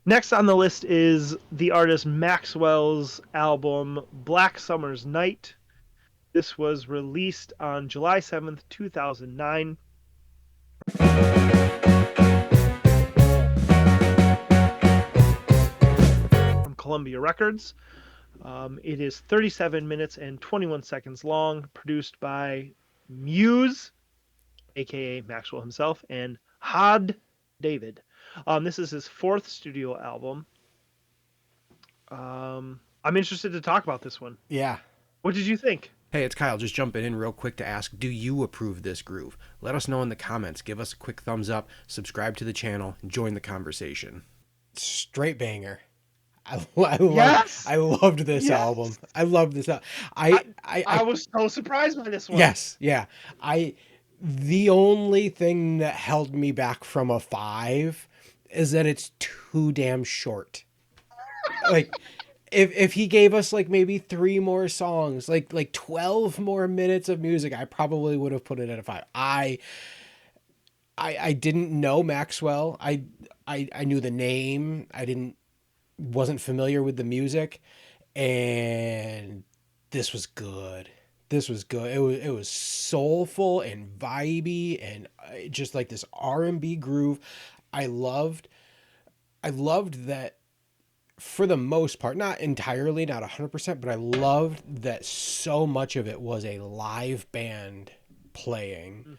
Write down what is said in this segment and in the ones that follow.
Next on the list is the artist Maxwell's album BLACKsummers Night. This was released on July 7th, 2009 from Columbia Records. It is 37 minutes and 21 seconds long, produced by Muse, aka Maxwell himself, and Had David. This is his fourth studio album. I'm interested to talk about this one. Yeah. What did you think? Hey, it's Kyle. Just jumping in real quick to ask, do you approve this groove? Let us know in the comments. Give us a quick thumbs up, subscribe to the channel, and join the conversation. Straight banger. Yes, I loved this album. yes. I loved this. I was so surprised by this one. Yes, yeah. The only thing that held me back from a 5 is that it's too damn short. Like, if he gave us like maybe 3 more songs, like 12 more minutes of music, I probably would have put it at a 5. I didn't know Maxwell. I knew the name. Wasn't familiar with the music, and this was good. This was good. It was soulful and vibey and just like this R&B groove. I loved I loved that for the most part, not entirely, not 100%, but I loved that so much of it was a live band playing.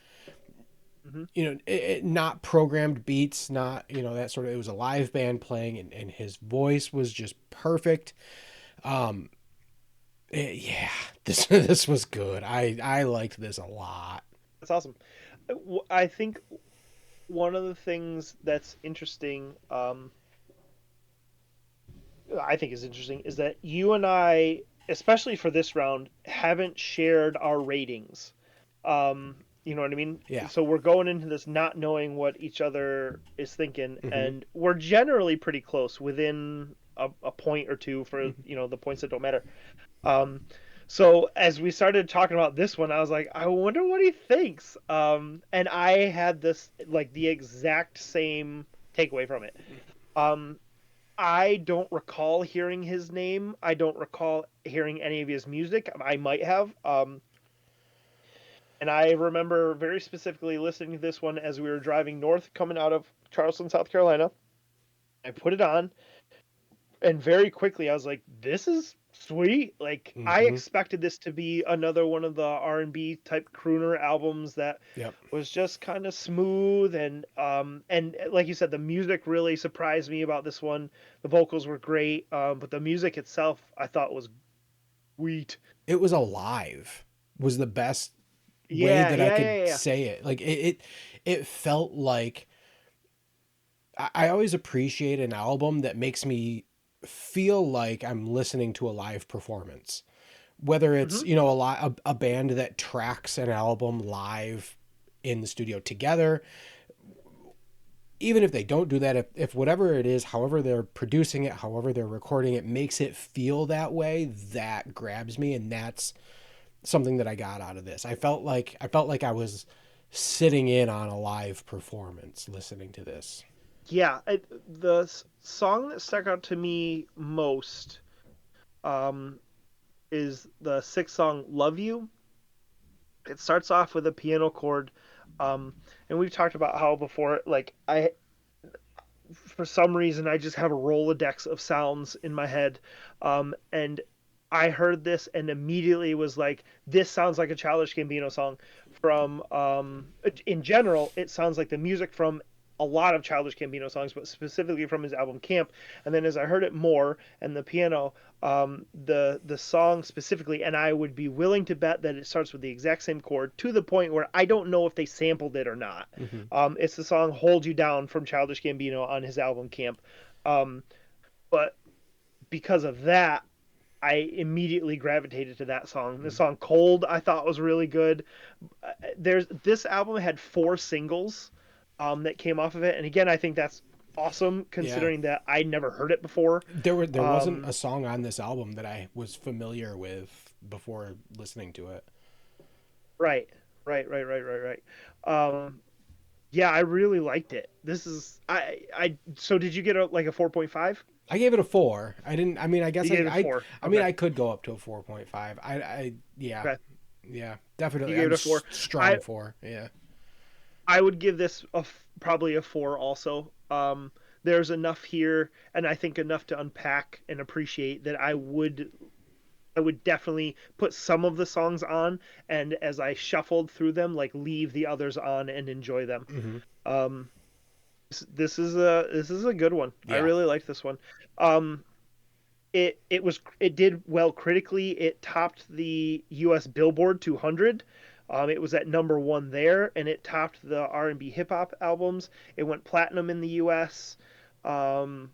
Mm-hmm. Not programmed beats, not, that sort of, it was a live band playing, and his voice was just perfect. Um, yeah, this was good. I liked this a lot. That's awesome. I think one of the things that's interesting, I think is interesting, is that you and I, especially for this round, haven't shared our ratings. You know what I mean? Yeah. So we're going into this not knowing what each other is thinking, Mm-hmm. and we're generally pretty close, within a point or two for Mm-hmm. the points that don't matter. Um, so as we started talking about this one, I was like, I wonder what he thinks. And I had this like the exact same takeaway from it. Um, I don't recall hearing his name. I don't recall hearing any of his music. I might have. And I remember very specifically listening to this one as we were driving north, coming out of Charleston, South Carolina. I put it on, and very quickly I was like, "This is sweet." Like I Mm-hmm. expected this to be another one of the R&B type crooner albums that Yep. was just kind of smooth, and like you said, the music really surprised me about this one. The vocals were great, but the music itself I thought was sweet. It was alive. Was the best way Yeah, that I yeah, could yeah, yeah. say it. Like it felt like I always appreciate an album that makes me feel like I'm listening to a live performance. Whether it's, Hmm. a band that tracks an album live in the studio together, even if they don't do that, if whatever it is, however they're producing it, however they're recording it, makes it feel that way, that grabs me, and that's something that I got out of this. I felt like I was sitting in on a live performance listening to this. Yeah, the song that stuck out to me most um, is the sixth song, "Love You." It starts off with a piano chord, um, and we've talked about how before, like for some reason, I just have a Rolodex of sounds in my head, and I heard this and immediately was like, "This sounds like a Childish Gambino song." From in general, it sounds like the music from a lot of Childish Gambino songs, but specifically from his album Camp. And then as I heard it more and the piano, the song specifically, and I would be willing to bet that it starts with the exact same chord to the point where I don't know if they sampled it or not. Mm-hmm. It's the song "Hold You Down" from Childish Gambino on his album Camp. Um, but because of that, I immediately gravitated to that song. The song "Cold" I thought was really good. There's this album had 4 singles that came off of it, and again, I think that's awesome Yeah. considering that I never heard it before. There wasn't Um, a song on this album that I was familiar with before listening to it. right, right, right, right, right, right. Um, Yeah, I really liked it. This is I so did you get a like a 4.5? I gave it a 4. I didn't. I mean, I You guess gave it a 4. I mean, Okay. I could go up to a 4.5. Yeah, Okay. yeah, You definitely. gave it a 4. I Strong 4. Yeah. I would give this probably a 4 also. There's enough here and I think enough to unpack and appreciate that I would definitely put some of the songs on, and as I shuffled through them, like leave the others on and enjoy them. Hmm. Um, this is a good one. I Yeah. really liked this one. Um, it did well critically. It topped the U.S. Billboard 200. It was at number one there, and it topped the R&B hip hop albums. It went platinum in the U.S. Um,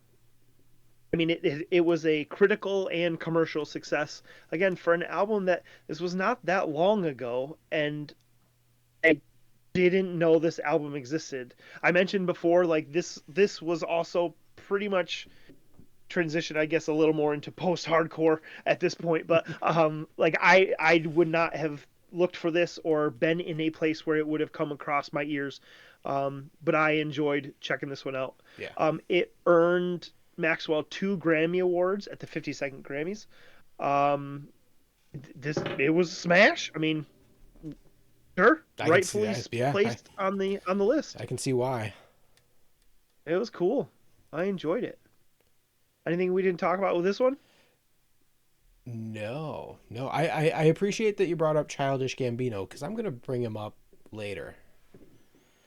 I mean, it was a critical and commercial success. Again, for an album that this was not that long ago, and I didn't know this album existed. I mentioned before, like this was also pretty much transition, I guess, a little more into post-hardcore at this point. But like I would not have looked for this or been in a place where it would have come across my ears. But I enjoyed checking this one out. Yeah. It earned Maxwell 2 Grammy Awards at the 52nd Grammys. Um, this it was a smash. I mean, sure, I can see rightfully that. Yeah. placed on the list. I can see why. It was cool. I enjoyed it. Anything we didn't talk about with this one? No, no. I appreciate that you brought up Childish Gambino because I'm gonna bring him up later.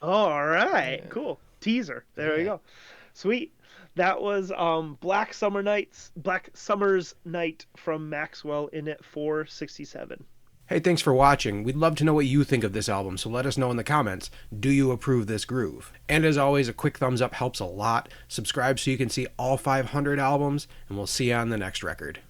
All right, Yeah. cool. Teaser. There we Yeah. go. Sweet. That was Black Summer's Night from Maxwell in at 467. Hey, thanks for watching. We'd love to know what you think of this album, so let us know in the comments. Do you approve this groove? And as always, a quick thumbs up helps a lot. Subscribe so you can see all 500 albums, and we'll see you on the next record.